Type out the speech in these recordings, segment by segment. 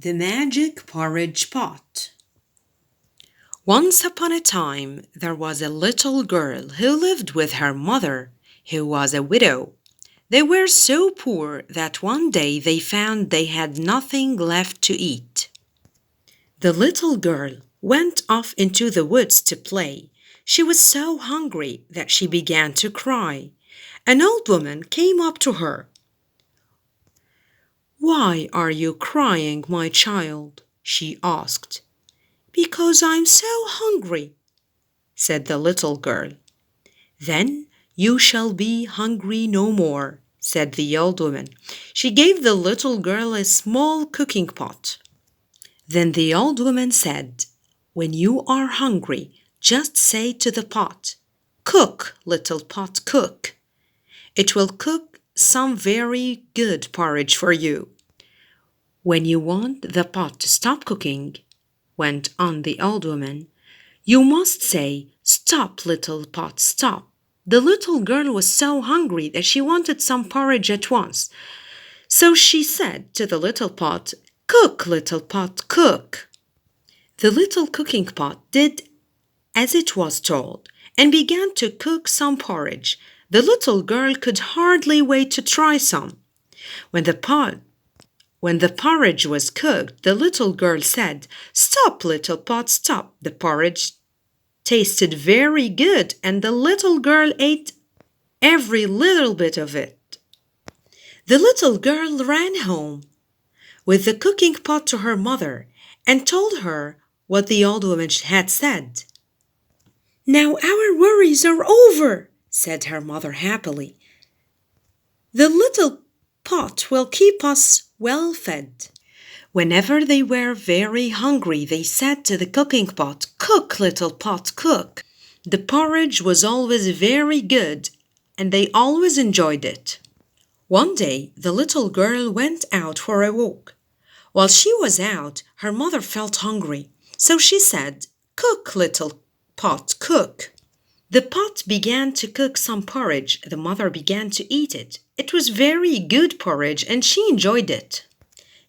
The Magic Porridge Pot. Once upon a time, there was a little girl who lived with her mother, who was a widow. They were so poor that one day they found they had nothing left to eat. The little girl went off into the woods to play. She was so hungry that she began to cry. An old woman came up to her. "Why are you crying, my child?" she asked. "Because I'm so hungry," said the little girl. "Then you shall be hungry no more," said the old woman. She gave the little girl a small cooking pot. Then the old woman said, "When you are hungry, just say to the pot, 'Cook, little pot, cook.' It will cook some very good porridge for you." "When you want the pot to stop cooking," went on the old woman, "you must say, 'Stop, little pot, stop.'" The little girl was so hungry that she wanted some porridge at once. So she said to the little pot, "Cook, little pot, cook." The little cooking pot did as it was told and began to cook some porridge. The little girl could hardly wait to try some. When the porridge was cooked, the little girl said, "Stop, little pot, stop." The porridge tasted very good, and the little girl ate every little bit of it. The little girl ran home with the cooking pot to her mother and told her what the old woman had said. "Now our worries are over," said her mother happily. "The little pot will keep us well fed." Whenever they were very hungry, they said to the cooking pot, "Cook, little pot, cook." The porridge was always very good, and they always enjoyed it. One day, the little girl went out for a walk. While she was out, her mother felt hungry, so she said, "Cook, little pot, cook." The pot began to cook some porridge. The mother began to eat it. It was very good porridge, and she enjoyed it.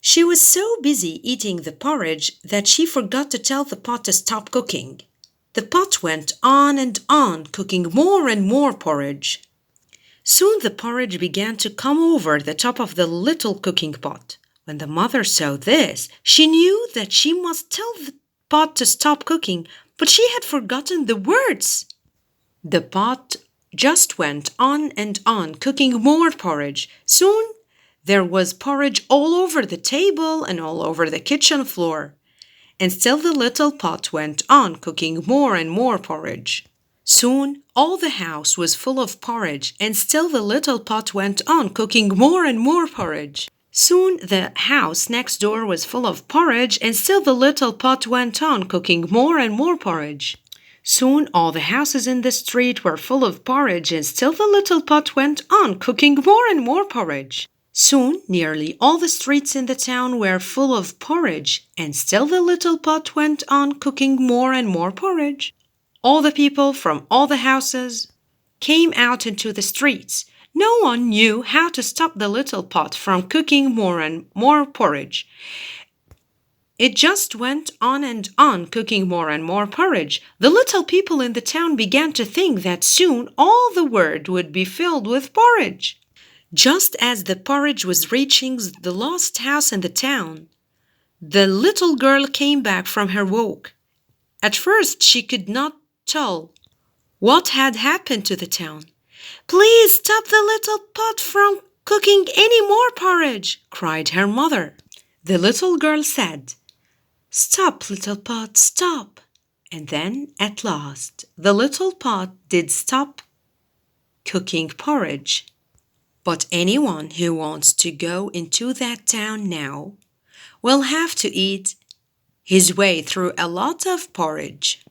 She was so busy eating the porridge that she forgot to tell the pot to stop cooking. The pot went on and on, cooking more and more porridge. Soon the porridge began to come over the top of the little cooking pot. When the mother saw this, she knew that she must tell the pot to stop cooking, but she had forgotten the words. The pot just went on and on, cooking more porridge. Soon there was porridge all over the table and all over the kitchen floor. And still the little pot went on, cooking more and more porridge. Soon all the house was full of porridge, and still the little pot went on, cooking more and more porridge. Soon the house next door was full of porridge, and still the little pot went on, cooking more and more porridge. Soon all the houses in the street were full of porridge, and still the little pot went on, cooking more and more porridge. Soon nearly all the streets in the town were full of porridge, and still the little pot went on, cooking more and more porridge. All the people from all the houses came out into the streets. No one knew how to stop the little pot from cooking more and more porridge. It just went on and on, cooking more and more porridge. The little people in the town began to think that soon all the world would be filled with porridge. Just as the porridge was reaching the last house in the town, the little girl came back from her walk. At first, she could not tell what had happened to the town. "Please stop the little pot from cooking any more porridge," cried her mother. The little girl said, "Stop, little pot, stop." And then, at last, the little pot did stop cooking porridge. But anyone who wants to go into that town now will have to eat his way through a lot of porridge.